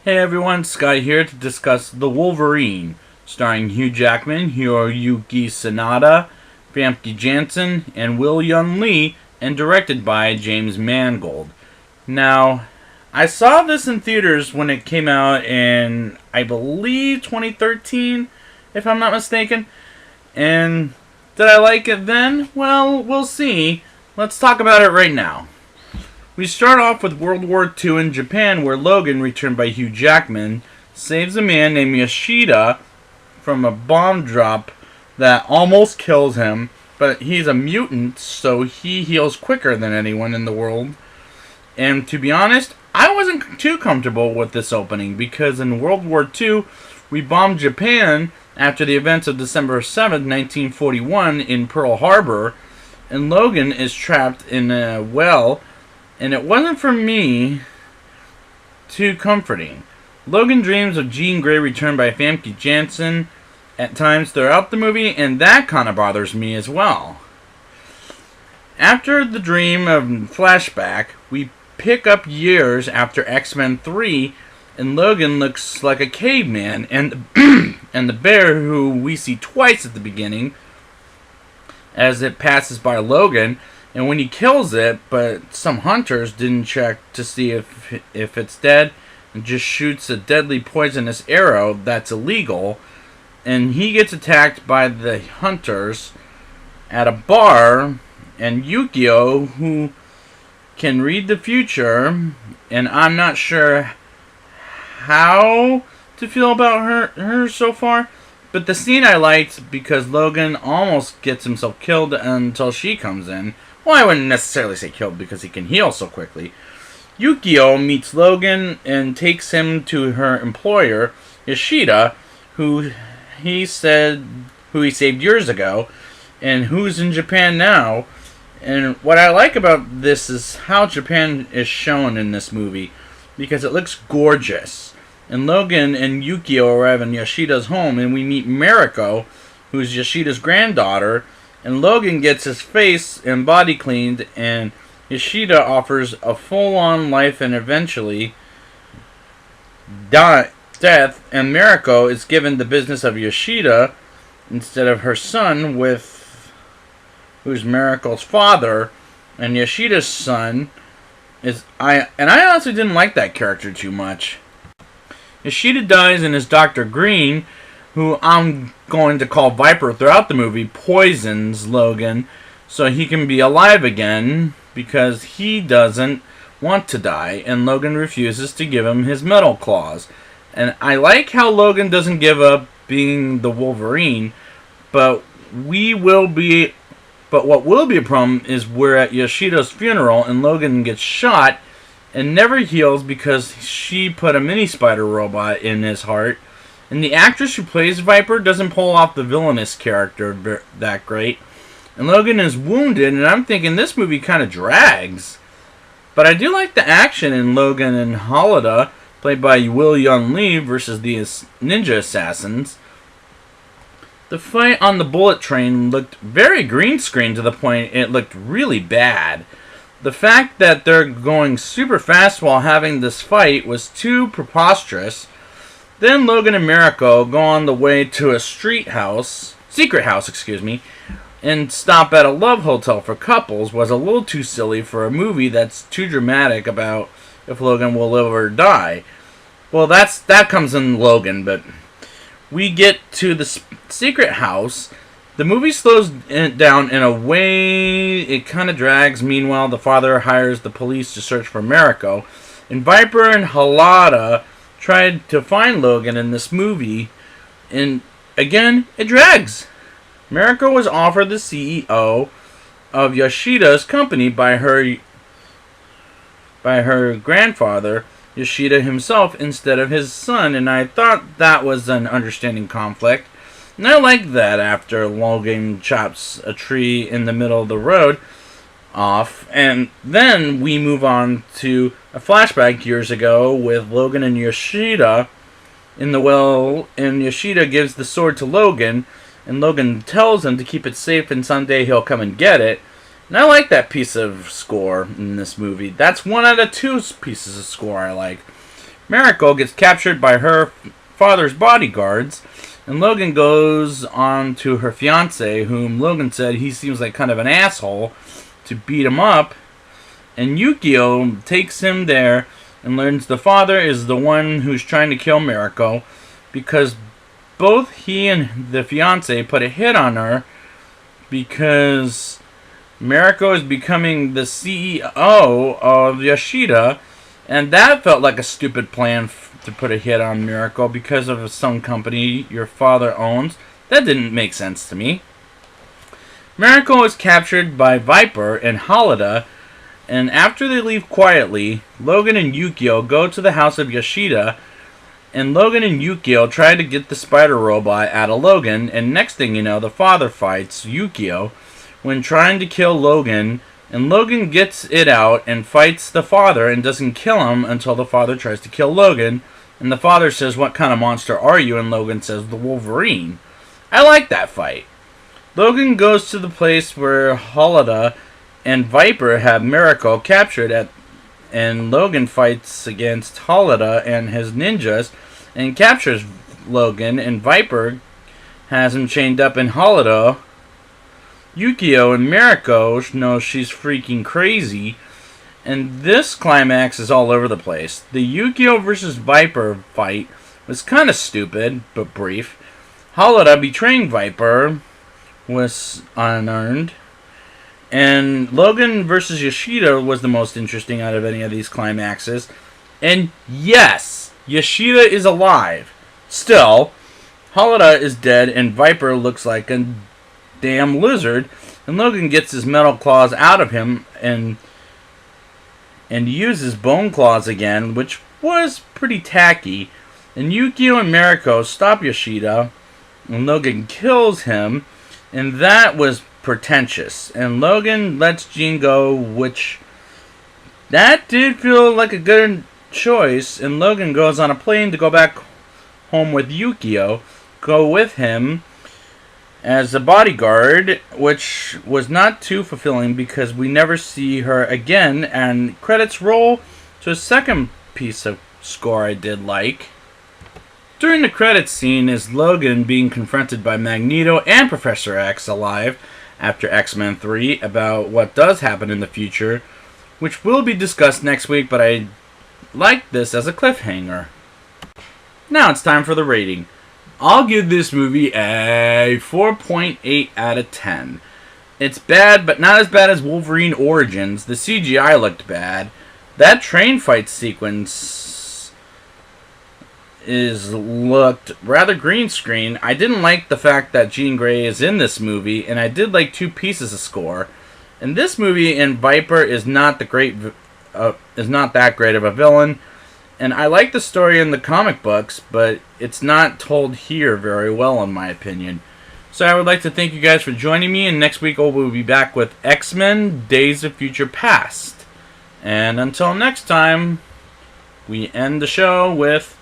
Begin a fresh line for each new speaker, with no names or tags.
Hey everyone, Scott here to discuss The Wolverine, starring Hugh Jackman, Hiroyuki Sanada, Famke Janssen, and Will Yun Lee, and directed by James Mangold. Now, I saw this in theaters when it came out in, I believe, 2013, if I'm not mistaken. And did I like it then? Well, we'll see. Let's talk about it right now. We start off with World War II in Japan, where Logan, returned by Hugh Jackman, saves a man named Yoshida from a bomb drop that almost kills him, but he's a mutant, so he heals quicker than anyone in the world. And to be honest, I wasn't too comfortable with this opening, because in World War II, we bombed Japan after the events of December 7th, 1941 in Pearl Harbor, and Logan is trapped in a well. And it wasn't for me too comforting. Logan dreams of Jean Grey returned by Famke Janssen at times throughout the movie, and that kind of bothers me as well. After the dream of flashback, we pick up years after X-Men 3, and Logan looks like a caveman, and and the bear, who we see twice at the beginning as it passes by Logan. And when he kills it, but some hunters didn't check to see if it's dead, and just shoots a deadly poisonous arrow that's illegal, and he gets attacked by the hunters at a bar, and Yukio, who can read the future, and I'm not sure how to feel about her so far, but the scene I liked because Logan almost gets himself killed until she comes in. Well, I wouldn't necessarily say killed because he can heal so quickly. Yukio meets Logan and takes him to her employer, Yoshida, who he saved years ago, and who's in Japan now. And what I like about this is how Japan is shown in this movie, because it looks gorgeous. And Logan and Yukio arrive in Yoshida's home, and we meet Mariko, who's Yoshida's granddaughter. And Logan gets his face and body cleaned, and Yoshida offers a full-on life and eventually death, and Mariko is given the business of Yoshida instead of her son, who's Mariko's father, and Yoshida's son is I honestly didn't like that character too much. Yoshida dies, and his Dr. Green, who I'm going to call Viper throughout the movie, poisons Logan so he can be alive again because he doesn't want to die, and Logan refuses to give him his metal claws. And I like how Logan doesn't give up being the Wolverine, but what will be a problem is we're at Yoshida's funeral and Logan gets shot and never heals because she put a mini spider robot in his heart. And the actress who plays Viper doesn't pull off the villainous character that great. And Logan is wounded, and I'm thinking this movie kind of drags. But I do like the action in Logan and Halida, played by Will Yun Lee, versus the ninja assassins. The fight on the bullet train looked very green screen to the point it looked really bad. The fact that they're going super fast while having this fight was too preposterous. Then Logan and Mariko go on the way to a secret house, and stop at a love hotel for couples was a little too silly for a movie that's too dramatic about if Logan will live or die. Well, that comes in Logan, but we get to the secret house. The movie slows down in a way it kind of drags. Meanwhile, the father hires the police to search for Mariko, and Viper and Halida tried to find Logan in this movie, and again, it drags. Mariko was offered the CEO of Yoshida's company by her grandfather, Yoshida himself, instead of his son, and I thought that was an understanding conflict. And I like that after Logan chops a tree in the middle of the road off, and then we move on to a flashback years ago with Logan and Yoshida in the well, and Yoshida gives the sword to Logan, and Logan tells him to keep it safe and someday he'll come and get it. And I like that piece of score in this movie. That's 1 out of 2 pieces of score I like. Mariko gets captured by her father's bodyguards, and Logan goes on to her fiance, whom Logan said he seems like kind of an asshole, to beat him up. And Yukio takes him there and learns the father is the one who's trying to kill Mariko, because both he and the fiance put a hit on her because Mariko is becoming the CEO of Yoshida, and that felt like a stupid plan to put a hit on Mariko because of some company your father owns. That didn't make sense to me. Mariko is captured by Viper and Halida, and after they leave quietly, Logan and Yukio go to the house of Yoshida, and Logan and Yukio try to get the spider robot out of Logan, and next thing you know, the father fights Yukio when trying to kill Logan, and Logan gets it out and fights the father and doesn't kill him until the father tries to kill Logan, and the father says, "What kind of monster are you?" and Logan says, "The Wolverine." I like that fight. Logan goes to the place where Halida and Viper have Mariko captured and Logan fights against Halida and his ninjas and captures Logan, and Viper has him chained up in Halida. Yukio and Mariko know she's freaking crazy, and this climax is all over the place. The Yukio versus Viper fight was kind of stupid, but brief. Halida betraying Viper was unearned. And Logan versus Yoshida was the most interesting out of any of these climaxes. And yes, Yoshida is alive. Still, Halida is dead and Viper looks like a damn lizard. And Logan gets his metal claws out of him and uses bone claws again, which was pretty tacky. And Yukio and Mariko stop Yoshida, and Logan kills him, and that was pretentious. And Logan lets Jean go, which that did feel like a good choice. And Logan goes on a plane to go back home with Yukio, go with him as a bodyguard, which was not too fulfilling because we never see her again. And credits roll to a second piece of score I did like. During the credits scene is Logan being confronted by Magneto and Professor X alive after X-Men 3 about what does happen in the future, which will be discussed next week, but I like this as a cliffhanger. Now it's time for the rating. I'll give this movie a 4.8 out of 10. It's bad, but not as bad as Wolverine Origins. The CGI looked bad. That train fight sequence looked rather green screen. I didn't like the fact that Jean Grey is in this movie, and I did like two pieces of score. In this movie, and Viper is not that great of a villain, and I like the story in the comic books, but it's not told here very well, in my opinion. So I would like to thank you guys for joining me, and next week we'll be back with X-Men Days of Future Past. And until next time, we end the show with